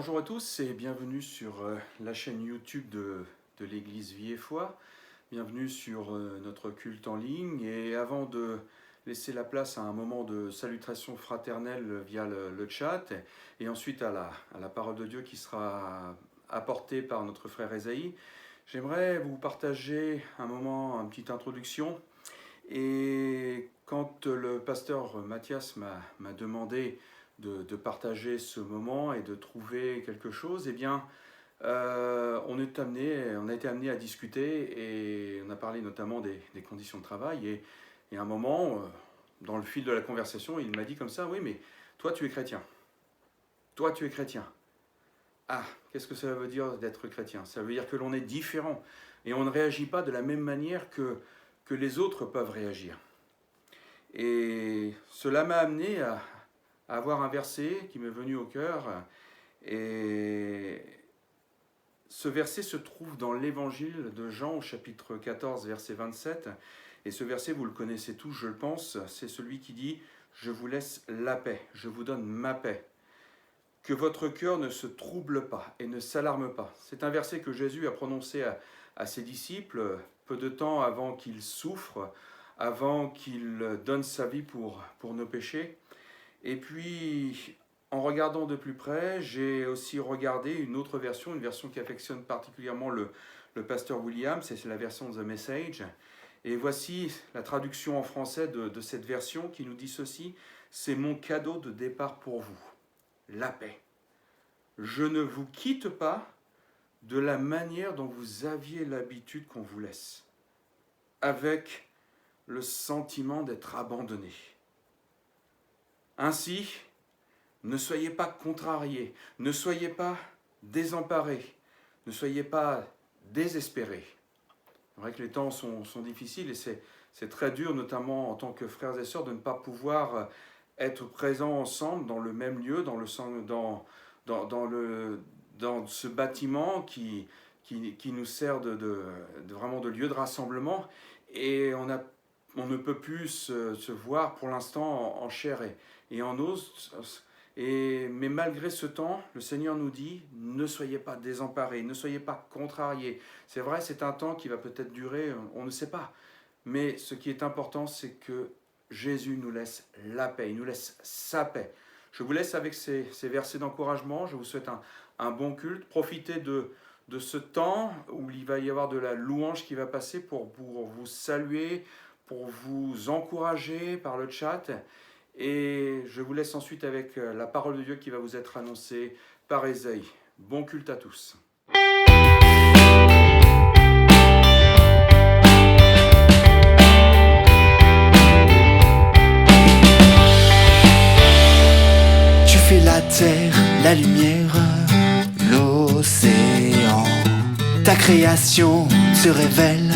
Bonjour à tous et bienvenue sur la chaîne YouTube de l'Église Vie et Foi. Bienvenue sur notre culte en ligne. Et avant de laisser la place à un moment de salutation fraternelle via le chat et ensuite à la parole de Dieu qui sera apportée par notre frère Esaïe, j'aimerais vous partager un moment, une petite introduction. Et quand le pasteur Mathias m'a demandé de partager ce moment et de trouver quelque chose, eh bien, on a été amené à discuter et on a parlé notamment des conditions de travail. Et à un moment, dans le fil de la conversation, il m'a dit comme ça, oui, mais toi, tu es chrétien. Toi, tu es chrétien. Ah, qu'est-ce que ça veut dire d'être chrétien? Ça veut dire que l'on est différent et on ne réagit pas de la même manière que les autres peuvent réagir. Et cela m'a amené à avoir un verset qui m'est venu au cœur. Et ce verset se trouve dans l'évangile de Jean au chapitre 14, verset 27. Et ce verset, vous le connaissez tous, je le pense, c'est celui qui dit « Je vous laisse la paix, je vous donne ma paix. Que votre cœur ne se trouble pas et ne s'alarme pas. » C'est un verset que Jésus a prononcé à ses disciples peu de temps avant qu'il souffre, avant qu'il donne sa vie pour nos péchés. Et puis, en regardant de plus près, j'ai aussi regardé une autre version, une version qui affectionne particulièrement le pasteur William, c'est la version The Message. Et voici la traduction en français de cette version qui nous dit ceci: « C'est mon cadeau de départ pour vous, la paix. Je ne vous quitte pas de la manière dont vous aviez l'habitude qu'on vous laisse, avec le sentiment d'être abandonné. Ainsi, ne soyez pas contrariés, ne soyez pas désemparés, ne soyez pas désespérés. » C'est vrai que les temps sont difficiles et c'est très dur, notamment en tant que frères et sœurs, de ne pas pouvoir être présents ensemble dans le même lieu, dans ce bâtiment qui nous sert vraiment de lieu de rassemblement. Et on ne peut plus se voir pour l'instant en chair et en os. Mais malgré ce temps, le Seigneur nous dit, ne soyez pas désemparés, ne soyez pas contrariés. C'est vrai, c'est un temps qui va peut-être durer, on ne sait pas. Mais ce qui est important, c'est que Jésus nous laisse la paix, il nous laisse sa paix. Je vous laisse avec ces versets d'encouragement, je vous souhaite un bon culte. Profitez de ce temps où il va y avoir de la louange qui va passer pour vous saluer, pour vous encourager par le chat. Et je vous laisse ensuite avec la parole de Dieu qui va vous être annoncée par Esaïe. Bon culte à tous. Tu fais la terre, la lumière, l'océan. Ta création se révèle,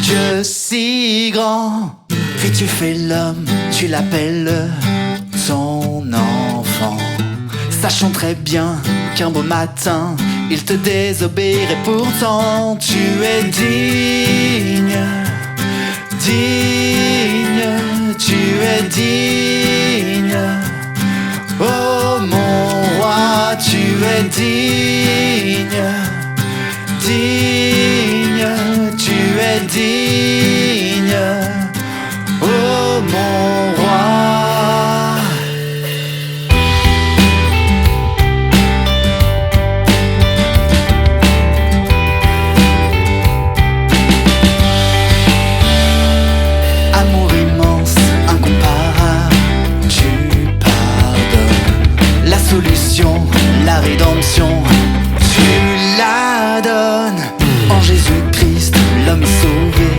Dieu si grand. Puis tu fais l'homme, tu l'appelles ton enfant, sachant très bien qu'un beau matin il te désobéirait. Pourtant tu es digne, digne, tu es digne. Oh mon roi, tu es digne, digne, tu es digne. Oh mon roi. Amour immense, incomparable, tu pardonnes. La solution, la rédemption, tu la donnes. En Jésus-Christ, l'homme est sauvé.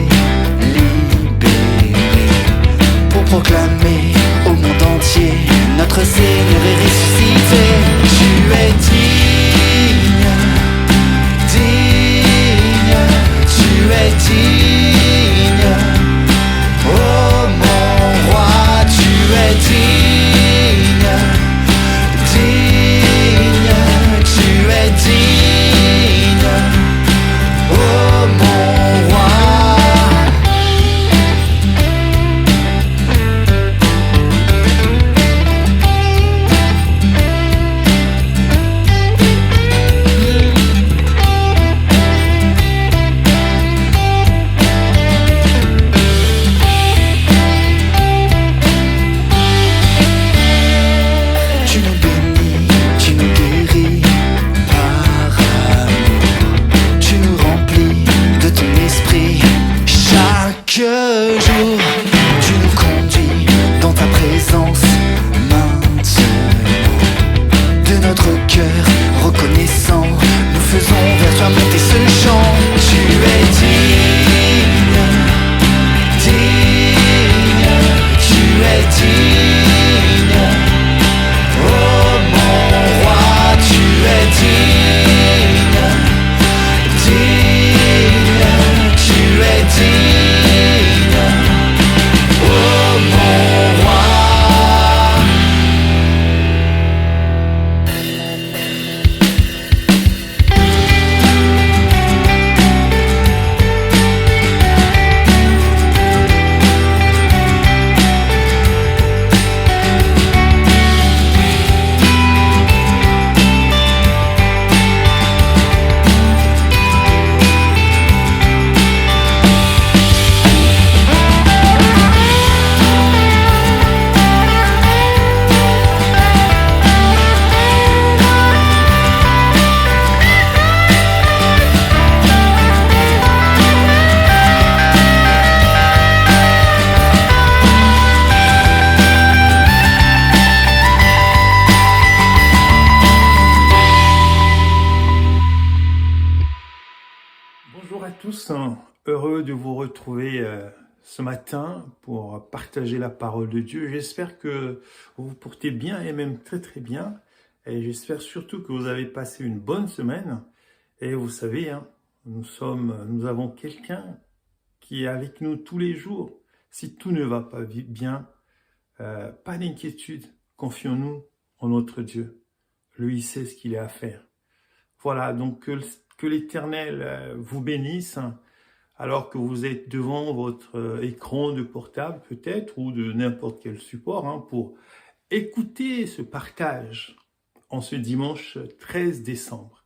de vous retrouver ce matin pour partager la parole de Dieu. J'espère que vous vous portez bien et même très très bien. Et j'espère surtout que vous avez passé une bonne semaine. Et vous savez, hein, nous avons quelqu'un qui est avec nous tous les jours. Si tout ne va pas bien, pas d'inquiétude, confions-nous en notre Dieu. Lui, il sait ce qu'il est à faire. Voilà, donc que l'Éternel vous bénisse, alors que vous êtes devant votre écran de portable peut-être, ou de n'importe quel support, hein, pour écouter ce partage en ce dimanche 13 décembre.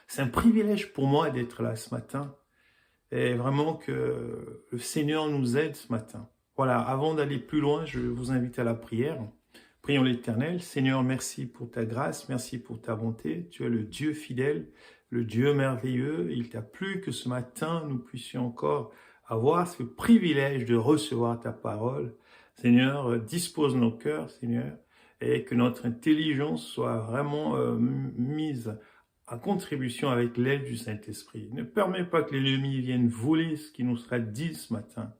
C'est un privilège pour moi d'être là ce matin, et vraiment que le Seigneur nous aide ce matin. Voilà, avant d'aller plus loin, je vous invite à la prière. Prions l'Éternel. Seigneur, merci pour ta grâce, merci pour ta bonté. Tu es le Dieu fidèle, le Dieu merveilleux. Il t'a plu que ce matin, nous puissions encore avoir ce privilège de recevoir ta parole. Seigneur, dispose nos cœurs, Seigneur, et que notre intelligence soit vraiment mise en contribution avec l'aide du Saint-Esprit. Ne permets pas que l'ennemi vienne voler ce qui nous sera dit ce matin.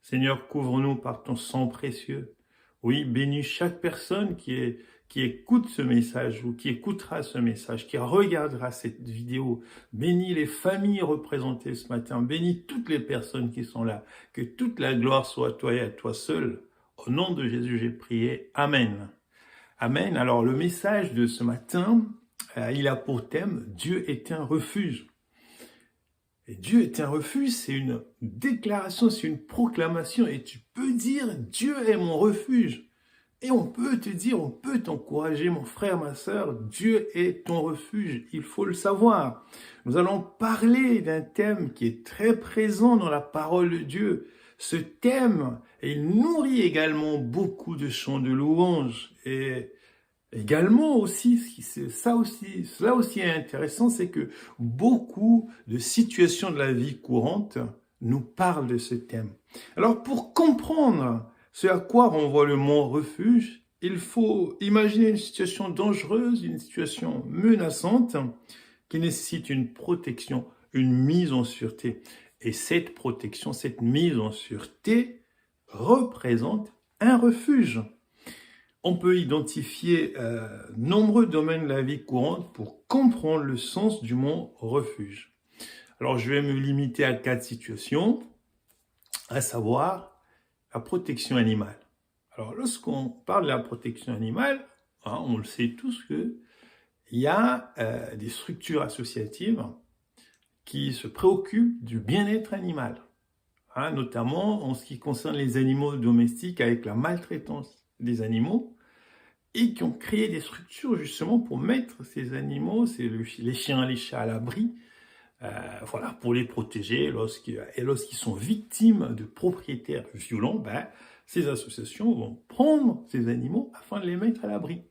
Seigneur, couvre-nous par ton sang précieux. Oui, bénis chaque personne qui écoute ce message ou qui écoutera ce message, qui regardera cette vidéo. Bénis les familles représentées ce matin. Bénis toutes les personnes qui sont là. Que toute la gloire soit à toi et à toi seul. Au nom de Jésus, j'ai prié. Amen. Amen. Alors, le message de ce matin, il a pour thème « Dieu est un refuge ». Et Dieu est un refuge, c'est une déclaration, c'est une proclamation. Et tu peux dire, Dieu est mon refuge. Et on peut te dire, on peut t'encourager, mon frère, ma sœur, Dieu est ton refuge. Il faut le savoir. Nous allons parler d'un thème qui est très présent dans la parole de Dieu. Ce thème, il nourrit également beaucoup de chants de louange. Et également aussi, cela aussi est intéressant, c'est que beaucoup de situations de la vie courante nous parlent de ce thème. Alors pour comprendre ce à quoi renvoie le mot refuge, il faut imaginer une situation dangereuse, une situation menaçante qui nécessite une protection, une mise en sûreté. Et cette protection, cette mise en sûreté représente un refuge. On peut identifier nombreux domaines de la vie courante pour comprendre le sens du mot refuge. Alors, je vais me limiter à 4 situations, à savoir la protection animale. Alors, lorsqu'on parle de la protection animale, hein, on le sait tous qu'il y a des structures associatives qui se préoccupent du bien-être animal, hein, notamment en ce qui concerne les animaux domestiques avec la maltraitance des animaux, et qui ont créé des structures justement pour mettre ces animaux, les chiens et les chats à l'abri, voilà, pour les protéger lorsqu'ils sont victimes de propriétaires violents. Ces associations vont prendre ces animaux afin de les mettre à l'abri.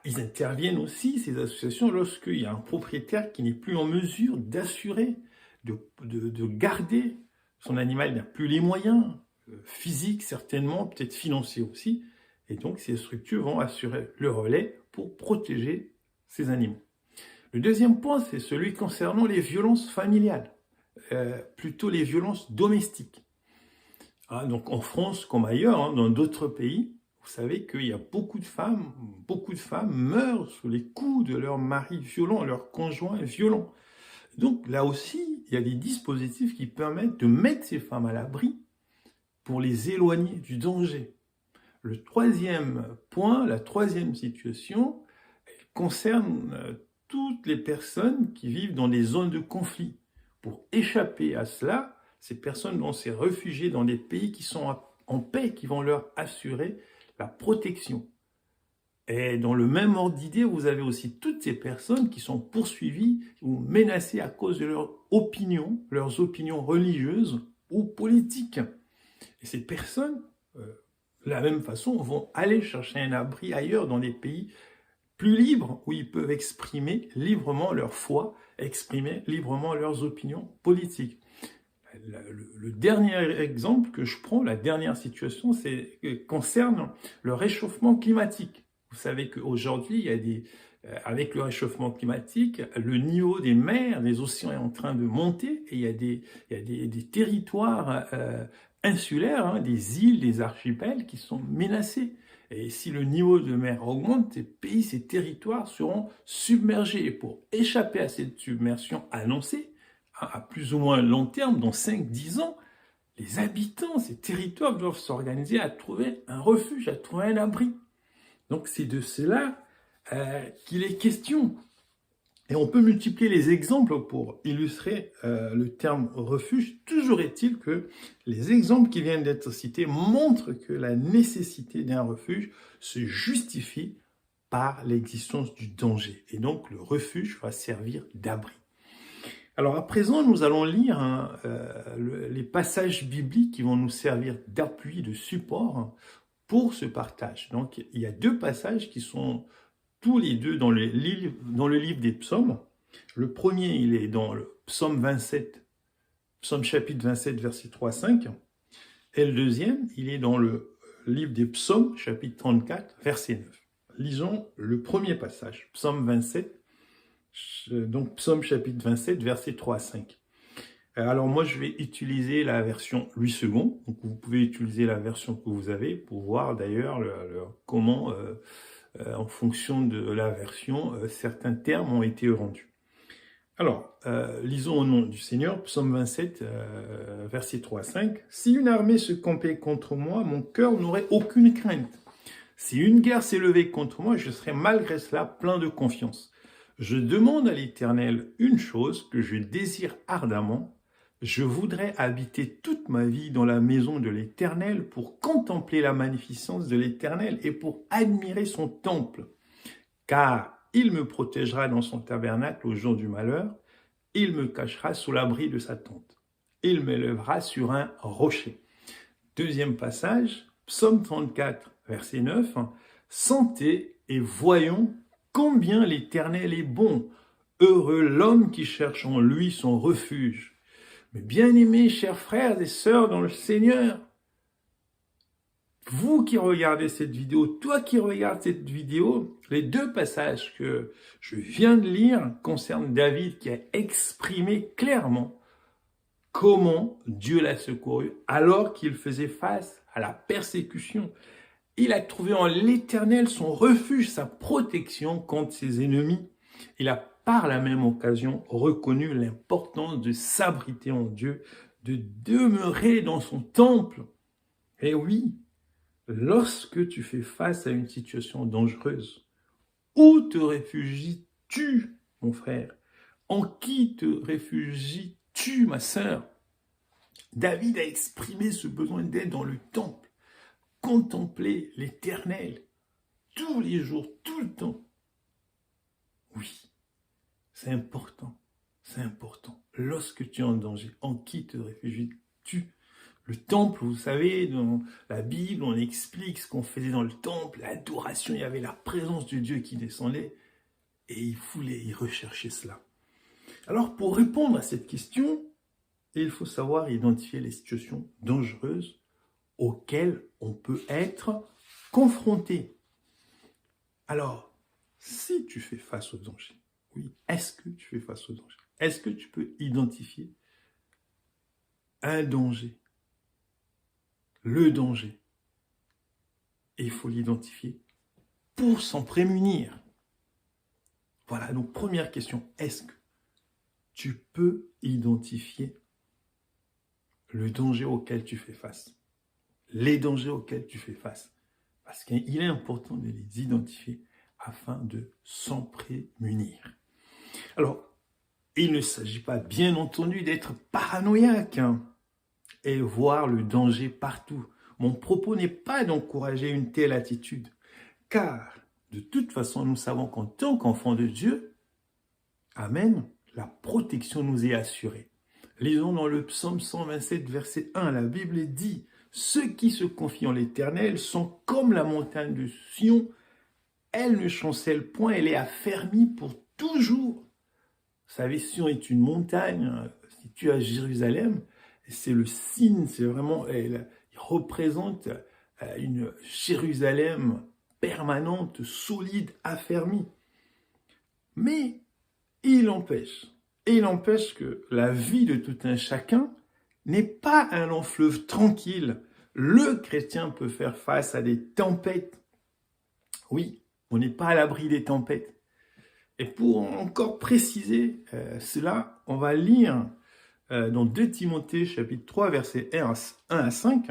Ils interviennent aussi, ces associations, lorsqu'il y a un propriétaire qui n'est plus en mesure d'assurer, de garder son animal, il n'a plus les moyens physiques certainement, peut-être financiers aussi. Et donc, ces structures vont assurer le relais pour protéger ces animaux. Le deuxième point, c'est celui concernant les violences familiales, plutôt les violences domestiques. Ah, donc, en France comme ailleurs, hein, dans d'autres pays, vous savez qu'il y a beaucoup de femmes meurent sous les coups de leur mari violent, leur conjoint violent. Donc, là aussi, il y a des dispositifs qui permettent de mettre ces femmes à l'abri pour les éloigner du danger. Le troisième point, la troisième situation, elle concerne toutes les personnes qui vivent dans des zones de conflit. Pour échapper à cela, ces personnes vont se réfugier dans des pays qui sont en paix, qui vont leur assurer la protection. Et dans le même ordre d'idée, vous avez aussi toutes ces personnes qui sont poursuivies ou menacées à cause de leurs opinions religieuses ou politiques. Et ces personnes, de la même façon, vont aller chercher un abri ailleurs dans des pays plus libres où ils peuvent exprimer librement leur foi, exprimer librement leurs opinions politiques. Le dernier exemple que je prends, la dernière situation, concerne le réchauffement climatique. Vous savez qu'aujourd'hui, il avec le réchauffement climatique, le niveau des mers, des océans est en train de monter et il y a des territoires insulaires, hein, des îles, des archipels qui sont menacés. Et si le niveau de mer augmente, ces pays, ces territoires seront submergés. Et pour échapper à cette submersion annoncée, à plus ou moins long terme, dans 5-10 ans, les habitants de ces territoires doivent s'organiser à trouver un refuge, à trouver un abri. Donc c'est de cela qu'il est question. Et on peut multiplier les exemples pour illustrer le terme refuge. Toujours est-il que les exemples qui viennent d'être cités montrent que la nécessité d'un refuge se justifie par l'existence du danger. Et donc le refuge va servir d'abri. Alors à présent, nous allons lire les passages bibliques qui vont nous servir d'appui, de support pour ce partage. Donc il y a 2 passages qui sont tous les 2 dans le livre des psaumes. Le premier, il est dans le psaume 27, psaume chapitre 27, verset 3-5. Et le deuxième, il est dans le livre des psaumes, chapitre 34, verset 9. Lisons le premier passage, psaume 27, donc psaume chapitre 27, verset 3-5. Alors moi, je vais utiliser la version 8 secondes. Donc vous pouvez utiliser la version que vous avez pour voir d'ailleurs comment... en fonction de la version, certains termes ont été rendus. Alors, lisons au nom du Seigneur, psaume 27, verset 3-5. « Si une armée se campait contre moi, mon cœur n'aurait aucune crainte. Si une guerre s'élevait contre moi, je serais malgré cela plein de confiance. Je demande à l'Éternel une chose que je désire ardemment. Je voudrais habiter toute ma vie dans la maison de l'Éternel pour contempler la magnificence de l'Éternel et pour admirer son temple. Car il me protégera dans son tabernacle au jour du malheur, il me cachera sous l'abri de sa tente. Il m'élèvera sur un rocher. » Deuxième passage, psaume 34, verset 9. « Sentez et voyons combien l'Éternel est bon. Heureux l'homme qui cherche en lui son refuge. » Mais bien-aimés, chers frères et sœurs dans le Seigneur, vous qui regardez cette vidéo, toi qui regardes cette vidéo, les 2 passages que je viens de lire concernent David qui a exprimé clairement comment Dieu l'a secouru alors qu'il faisait face à la persécution. Il a trouvé en l'Éternel son refuge, sa protection contre ses ennemis. Il a par la même occasion reconnu l'importance de s'abriter en Dieu, de demeurer dans son temple. Et oui, lorsque tu fais face à une situation dangereuse, où te réfugies-tu, mon frère? En qui te réfugies-tu, ma sœur? David a exprimé ce besoin d'être dans le temple, contempler l'Éternel, tous les jours, tout le temps. Oui. C'est important, c'est important. Lorsque tu es en danger, en qui te réfugies-tu? Le temple, vous savez, dans la Bible, on explique ce qu'on faisait dans le temple, l'adoration, il y avait la présence de Dieu qui descendait, et il recherchait cela. Alors, pour répondre à cette question, il faut savoir identifier les situations dangereuses auxquelles on peut être confronté. Alors, si tu fais face au danger, oui, est-ce que tu fais face au danger? Est-ce que tu peux identifier un danger? Le danger. Et il faut l'identifier pour s'en prémunir. Voilà, donc première question. Est-ce que tu peux identifier le danger auquel tu fais face? Les dangers auxquels tu fais face. Parce qu'il est important de les identifier afin de s'en prémunir. Alors, il ne s'agit pas, bien entendu, d'être paranoïaque et voir le danger partout. Mon propos n'est pas d'encourager une telle attitude, car de toute façon, nous savons qu'en tant qu'enfants de Dieu, amen, la protection nous est assurée. Lisons dans le psaume 127, verset 1, la Bible dit « Ceux qui se confient en l'Éternel sont comme la montagne de Sion, elle ne chancelle point, elle est affermie pour toujours. » Vous savez, Sion est une montagne située à Jérusalem. C'est le signe, c'est vraiment, il représente une Jérusalem permanente, solide, affermie. Mais il empêche que la vie de tout un chacun n'est pas un long fleuve tranquille. Le chrétien peut faire face à des tempêtes. Oui, on n'est pas à l'abri des tempêtes. Et pour encore préciser cela, on va lire dans 2 Timothée chapitre 3 versets 1 à 5,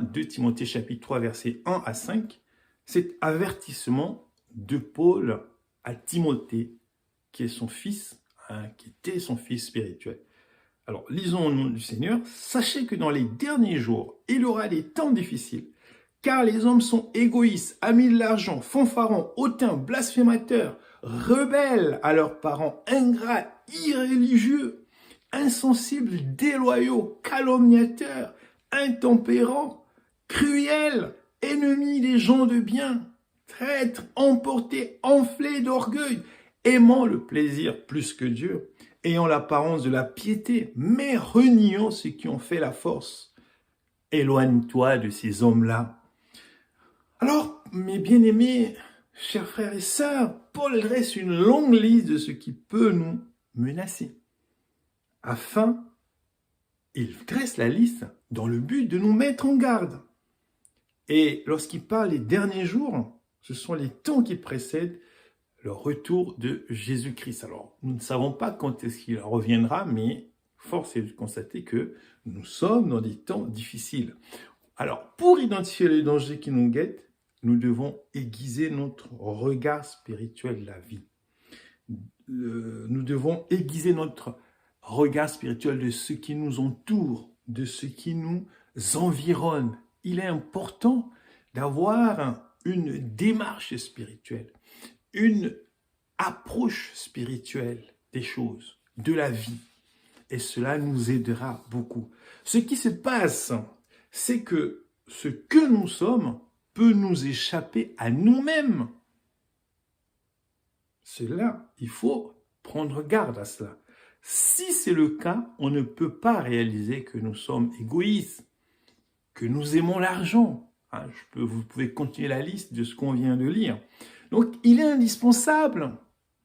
2 Timothée chapitre 3 versets 1 à 5, cet avertissement de Paul à Timothée, qui est son fils, qui était son fils spirituel. Alors, lisons au nom du Seigneur. Sachez que dans les derniers jours, il y aura des temps difficiles, car les hommes sont égoïstes, amis de l'argent, fanfarons, hautains, blasphémateurs, rebelles à leurs parents, ingrats, irréligieux, insensibles, déloyaux, calomniateurs, intempérants, cruels, ennemis des gens de bien, traîtres, emportés, enflés d'orgueil, aimant le plaisir plus que Dieu, ayant l'apparence de la piété, mais reniant ceux qui ont fait la force. Éloigne-toi de ces hommes-là. Alors, mes bien-aimés, chers frères et sœurs, Paul dresse une longue liste de ce qui peut nous menacer. Il dresse la liste dans le but de nous mettre en garde. Et lorsqu'il parle des derniers jours, ce sont les temps qui précèdent le retour de Jésus-Christ. Alors, nous ne savons pas quand est-ce qu'il reviendra, mais force est de constater que nous sommes dans des temps difficiles. Alors, pour identifier les dangers qui nous guettent, nous devons aiguiser notre regard spirituel de la vie. Nous devons aiguiser notre regard spirituel de ce qui nous entoure, de ce qui nous environne. Il est important d'avoir une démarche spirituelle, une approche spirituelle des choses, de la vie. Et cela nous aidera beaucoup. Ce qui se passe, c'est que ce que nous sommes peut nous échapper à nous-mêmes. Cela, il faut prendre garde à cela. Si c'est le cas, on ne peut pas réaliser que nous sommes égoïstes, que nous aimons l'argent. Vous pouvez continuer la liste de ce qu'on vient de lire. Donc, il est indispensable,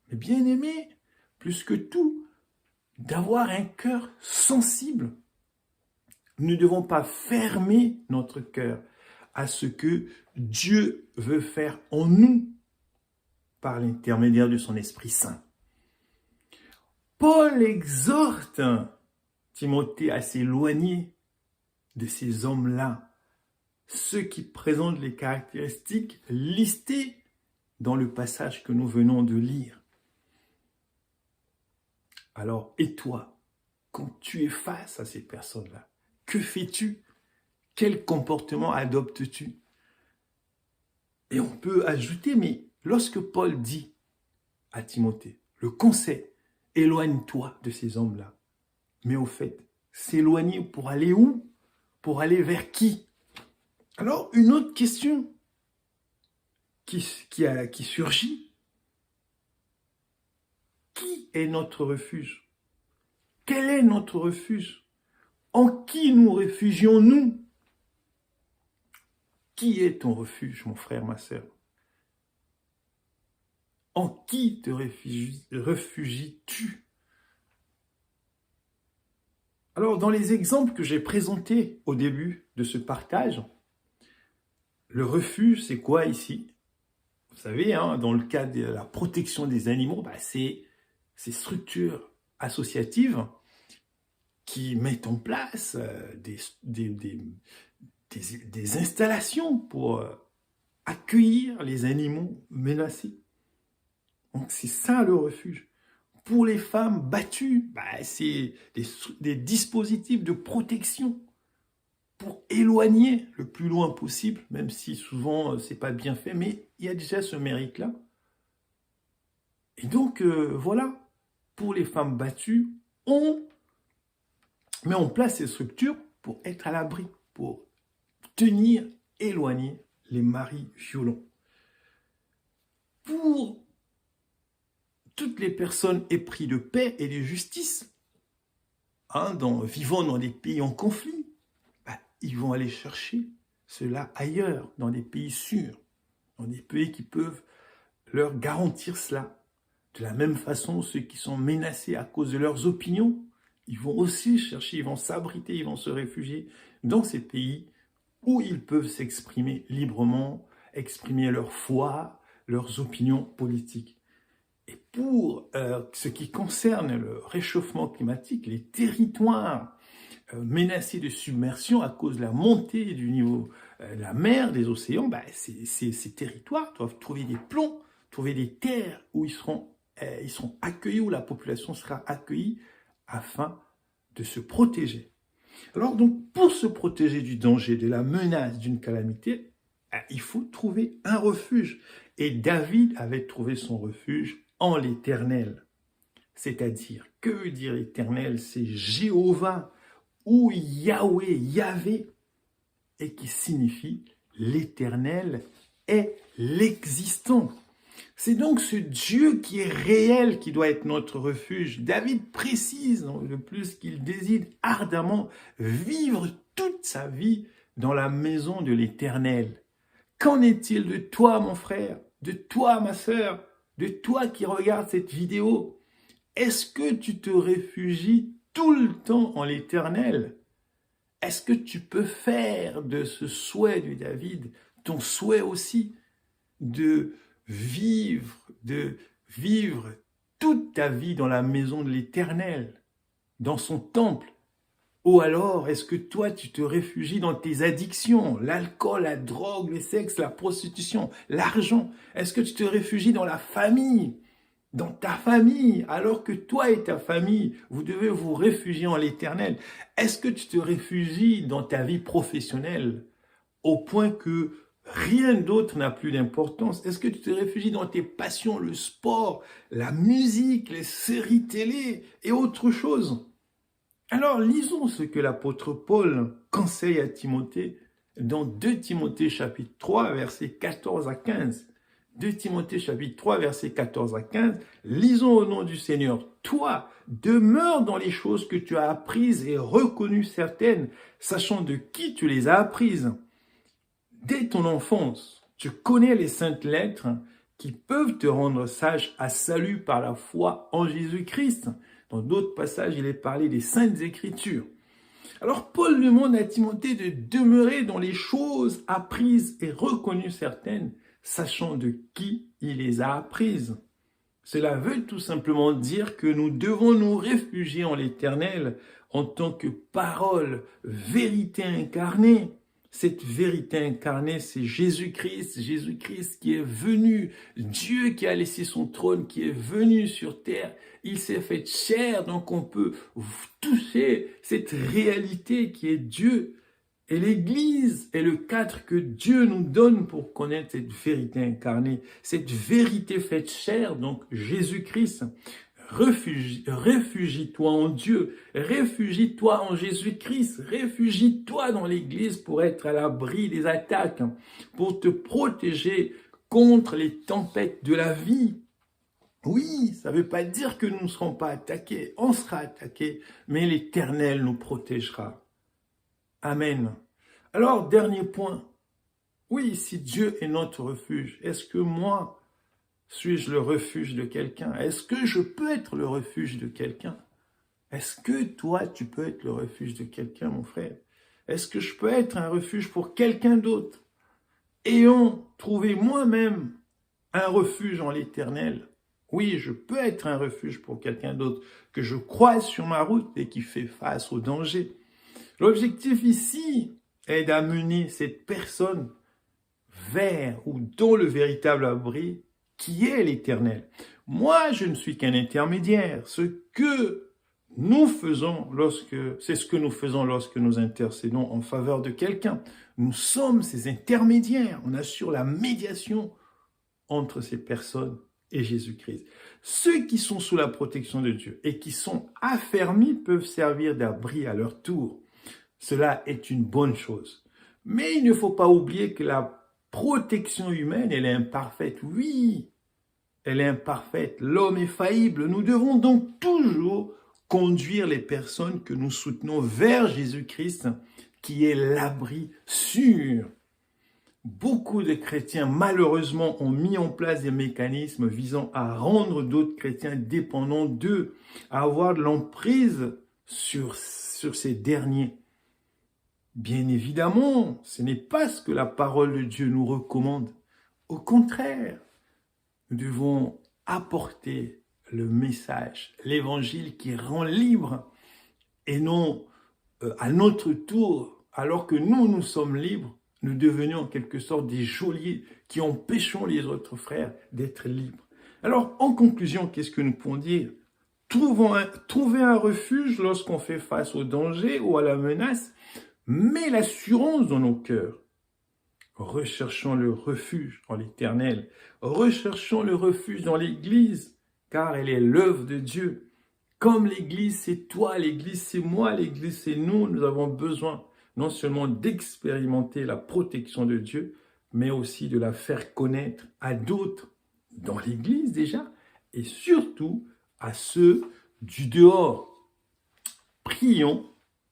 mais bien aimé, plus que tout, d'avoir un cœur sensible. Nous ne devons pas fermer notre cœur à ce que Dieu veut faire en nous par l'intermédiaire de son Esprit Saint. Paul exhorte Timothée à s'éloigner de ces hommes-là, ceux qui présentent les caractéristiques listées dans le passage que nous venons de lire. Alors, et toi, quand tu es face à ces personnes-là, que fais-tu? Quel comportement adoptes-tu? Et on peut ajouter, mais lorsque Paul dit à Timothée, le conseil, éloigne-toi de ces hommes-là. Mais au fait, s'éloigner pour aller où? Pour aller vers qui? Alors, une autre question qui surgit. Qui est notre refuge? Quel est notre refuge? En qui nous réfugions-nous? Qui est ton refuge, mon frère, ma sœur? En qui te réfugies-tu? Alors, dans les exemples que j'ai présentés au début de ce partage, le refuge, c'est quoi ici? Vous savez, dans le cas de la protection des animaux, c'est ces structures associatives qui mettent en place des installations pour accueillir les animaux menacés. Donc c'est ça le refuge. Pour les femmes battues, c'est des dispositifs de protection pour éloigner le plus loin possible, même si souvent c'est pas bien fait, mais il y a déjà ce mérite-là. Et donc voilà, pour les femmes battues, on met en place ces structures pour être à l'abri, pour tenir éloigner les maris violents. Pour toutes les personnes épris de paix et de justice, vivant dans des pays en conflit, ils vont aller chercher cela ailleurs, dans des pays sûrs, dans des pays qui peuvent leur garantir cela. De la même façon, ceux qui sont menacés à cause de leurs opinions, ils vont aussi chercher, ils vont s'abriter, ils vont se réfugier dans ces pays où ils peuvent s'exprimer librement, exprimer leur foi, leurs opinions politiques. Et pour ce qui concerne le réchauffement climatique, les territoires menacés de submersion à cause de la montée du niveau de la mer, des océans, ces territoires doivent trouver des plombs, trouver des terres où ils seront accueillis, où la population sera accueillie afin de se protéger. Alors donc, pour se protéger du danger, de la menace d'une calamité, il faut trouver un refuge. Et David avait trouvé son refuge en l'Éternel. C'est-à-dire, que veut dire l'Éternel? C'est Jéhovah ou Yahweh, Yahvé, et qui signifie l'Éternel est l'existant. C'est donc ce Dieu qui est réel qui doit être notre refuge. David précise le plus qu'il désire ardemment vivre toute sa vie dans la maison de l'Éternel. Qu'en est-il de toi, mon frère, de toi, ma sœur, de toi qui regardes cette vidéo? Est-ce que tu te réfugies tout le temps en l'Éternel? Est-ce que tu peux faire de ce souhait de David ton souhait aussi de vivre toute ta vie dans la maison de l'Éternel, dans son temple? Ou alors, est-ce que toi, tu te réfugies dans tes addictions, l'alcool, la drogue, le sexe, la prostitution, l'argent? Est-ce que tu te réfugies dans la famille, dans ta famille, alors que toi et ta famille, vous devez vous réfugier en l'Éternel? Est-ce que tu te réfugies dans ta vie professionnelle au point que rien d'autre n'a plus d'importance? Est-ce que tu te réfugies dans tes passions, le sport, la musique, les séries télé et autre chose? Alors, lisons ce que l'apôtre Paul conseille à Timothée dans 2 Timothée chapitre 3, versets 14 à 15. 2 Timothée chapitre 3, versets 14 à 15. Lisons au nom du Seigneur. Toi, demeure dans les choses que tu as apprises et reconnues certaines, sachant de qui tu les as apprises. Dès ton enfance, tu connais les saintes lettres qui peuvent te rendre sage à salut par la foi en Jésus-Christ. Dans d'autres passages, il est parlé des saintes écritures. Alors Paul demande à Timothée de demeurer dans les choses apprises et reconnues certaines, sachant de qui il les a apprises. Cela veut tout simplement dire que nous devons nous réfugier en l'Éternel en tant que parole, vérité incarnée. Cette vérité incarnée, c'est Jésus-Christ. Jésus-Christ qui est venu, Dieu qui a laissé son trône, qui est venu sur terre. Il s'est fait chair, donc on peut toucher cette réalité qui est Dieu. Et l'Église est le cadre que Dieu nous donne pour connaître cette vérité incarnée, cette vérité faite chair, donc Jésus-Christ. Réfugie-toi en Dieu, réfugie-toi en Jésus-Christ, réfugie-toi dans l'Église pour être à l'abri des attaques, pour te protéger contre les tempêtes de la vie. Oui, ça ne veut pas dire que nous ne serons pas attaqués, on sera attaqués, mais l'Éternel nous protégera. Amen. Alors, dernier point. Oui, si Dieu est notre refuge, est-ce que moi, suis-je le refuge de quelqu'un? Est-ce que je peux être le refuge de quelqu'un? Est-ce que toi, tu peux être le refuge de quelqu'un, mon frère? Est-ce que je peux être un refuge pour quelqu'un d'autre? Ayant trouvé moi-même un refuge en l'Éternel. Oui, je peux être un refuge pour quelqu'un d'autre que je croise sur ma route et qui fait face au danger. L'objectif ici est d'amener cette personne vers ou dans le véritable abri qui est l'Éternel. Moi, je ne suis qu'un intermédiaire. C'est ce que nous faisons lorsque nous intercédons en faveur de quelqu'un. Nous sommes ces intermédiaires. On assure la médiation entre ces personnes et Jésus-Christ. Ceux qui sont sous la protection de Dieu et qui sont affermis peuvent servir d'abri à leur tour. Cela est une bonne chose. Mais il ne faut pas oublier que la protection humaine, elle est imparfaite. Oui, elle est imparfaite. L'homme est faillible. Nous devons donc toujours conduire les personnes que nous soutenons vers Jésus-Christ, qui est l'abri sûr. beaucoup de chrétiens, malheureusement, ont mis en place des mécanismes visant à rendre d'autres chrétiens dépendants d'eux, à avoir de l'emprise sur ces derniers. Bien évidemment, ce n'est pas ce que la parole de Dieu nous recommande. Au contraire, nous devons apporter le message, l'évangile qui rend libre et non à notre tour, alors que nous sommes libres, nous devenions en quelque sorte des geôliers qui empêchons les autres frères d'être libres. Alors, en conclusion, qu'est-ce que nous pouvons dire? Trouver un refuge lorsqu'on fait face au danger ou à la menace, mais l'assurance dans nos cœurs. Recherchons le refuge en l'Éternel. Recherchons le refuge dans l'Église, car elle est l'œuvre de Dieu. Comme l'Église, c'est toi, l'Église, c'est moi, l'Église, c'est nous. Nous avons besoin non seulement d'expérimenter la protection de Dieu, mais aussi de la faire connaître à d'autres dans l'Église déjà, et surtout à ceux du dehors. Prions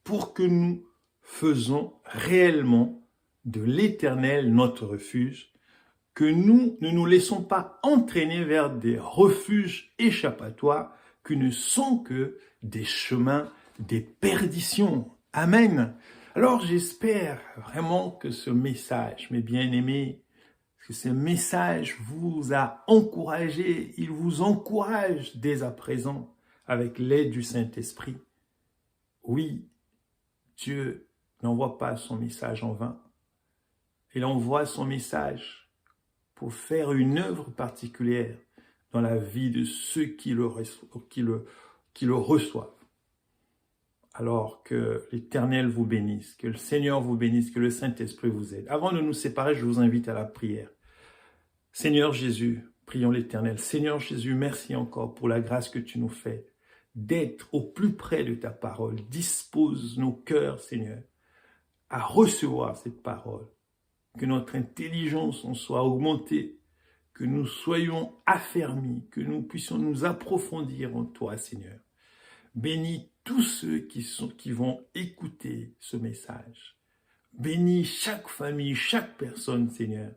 pour que nous faisons réellement de l'Éternel notre refuge, que nous ne nous laissons pas entraîner vers des refuges échappatoires qui ne sont que des chemins, des perditions. Amen. Alors j'espère vraiment que ce message, mes bien-aimés, que ce message vous a encouragé, il vous encourage dès à présent avec l'aide du Saint-Esprit. Oui, Dieu n'envoie pas son message en vain. Il envoie son message pour faire une œuvre particulière dans la vie de ceux qui le reçoivent. Alors que l'Éternel vous bénisse, que le Seigneur vous bénisse, que le Saint-Esprit vous aide. Avant de nous séparer, je vous invite à la prière. Seigneur Jésus, prions l'Éternel. Seigneur Jésus, merci encore pour la grâce que tu nous fais d'être au plus près de ta parole. Dispose nos cœurs, Seigneur, à recevoir cette parole. Que notre intelligence en soit augmentée, que nous soyons affermis, que nous puissions nous approfondir en toi, Seigneur. Bénis tous ceux qui vont écouter ce message. Bénis chaque famille, chaque personne, Seigneur,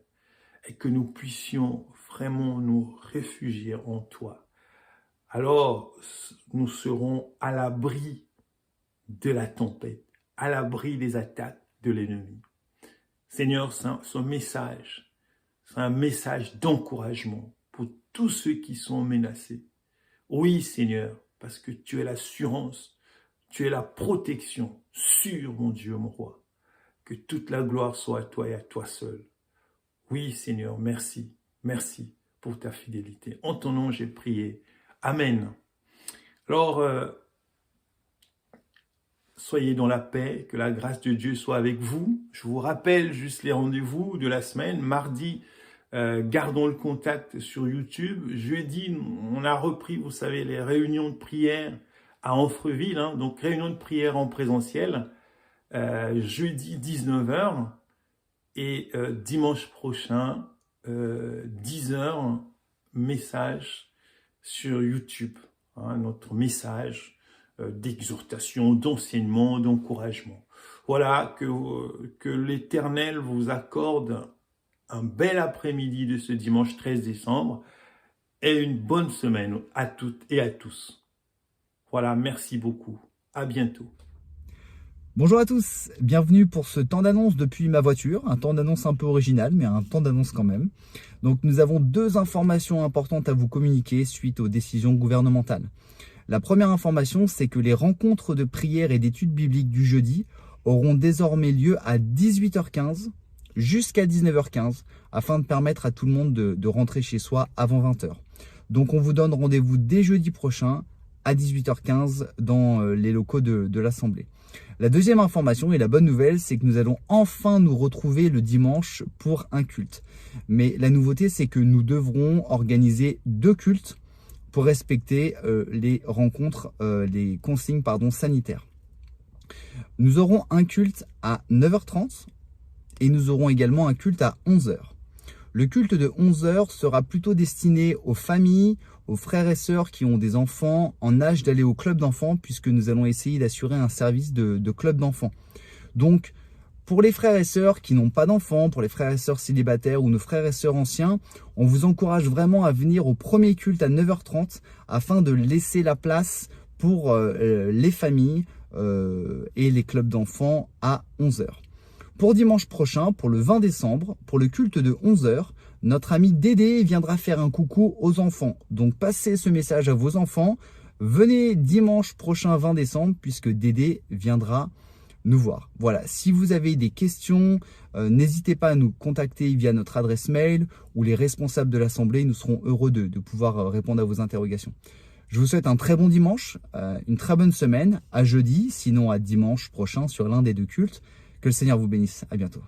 et que nous puissions vraiment nous réfugier en toi. Alors, nous serons à l'abri de la tempête, à l'abri des attaques de l'ennemi. Seigneur, ce message, c'est un message d'encouragement pour tous ceux qui sont menacés. Oui, Seigneur, parce que tu es l'assurance, tu es la protection sûre, mon Dieu, mon roi. Que toute la gloire soit à toi et à toi seul. Oui, Seigneur, merci, merci pour ta fidélité. En ton nom, j'ai prié. Amen. Alors, soyez dans la paix, que la grâce de Dieu soit avec vous. Je vous rappelle juste les rendez-vous de la semaine. Mardi, gardons le contact sur YouTube. Jeudi, on a repris, vous savez, les réunions de prière à Amfreville. Donc, réunion de prière en présentiel. Jeudi, 19h. Et dimanche prochain, 10h, message sur YouTube. Notre message d'exhortation, d'enseignement, d'encouragement. Voilà, que l'Éternel vous accorde un bel après-midi de ce dimanche 13 décembre et une bonne semaine à toutes et à tous. Voilà, merci beaucoup. À bientôt. Bonjour à tous, bienvenue pour ce temps d'annonce depuis ma voiture, un temps d'annonce un peu original, mais un temps d'annonce quand même. Donc nous avons deux informations importantes à vous communiquer suite aux décisions gouvernementales. La première information, c'est que les rencontres de prière et d'études bibliques du jeudi auront désormais lieu à 18h15 jusqu'à 19h15, afin de permettre à tout le monde de rentrer chez soi avant 20h. Donc on vous donne rendez-vous dès jeudi prochain à 18h15 dans les locaux de l'Assemblée. La deuxième information et la bonne nouvelle, c'est que nous allons enfin nous retrouver le dimanche pour un culte. Mais la nouveauté, c'est que nous devrons organiser 2 cultes pour respecter les rencontres, les consignes sanitaires. Nous aurons un culte à 9h30 et nous aurons également un culte à 11h. Le culte de 11h sera plutôt destiné aux familles, aux frères et sœurs qui ont des enfants en âge d'aller au club d'enfants, puisque nous allons essayer d'assurer un service de club d'enfants. Donc, Pour les frères et sœurs qui n'ont pas d'enfants, pour les frères et sœurs célibataires ou nos frères et sœurs anciens, on vous encourage vraiment à venir au premier culte à 9h30 afin de laisser la place pour les familles et les clubs d'enfants à 11h. Pour dimanche prochain, pour le 20 décembre, pour le culte de 11h, notre ami Dédé viendra faire un coucou aux enfants. Donc passez ce message à vos enfants. Venez dimanche prochain 20 décembre puisque Dédé viendra nous voir. Voilà, si vous avez des questions, n'hésitez pas à nous contacter via notre adresse mail ou les responsables de l'Assemblée. Nous serons heureux de pouvoir répondre à vos interrogations. Je vous souhaite un très bon dimanche, une très bonne semaine, à jeudi, sinon à dimanche prochain sur l'un des deux cultes. Que le Seigneur vous bénisse. À bientôt.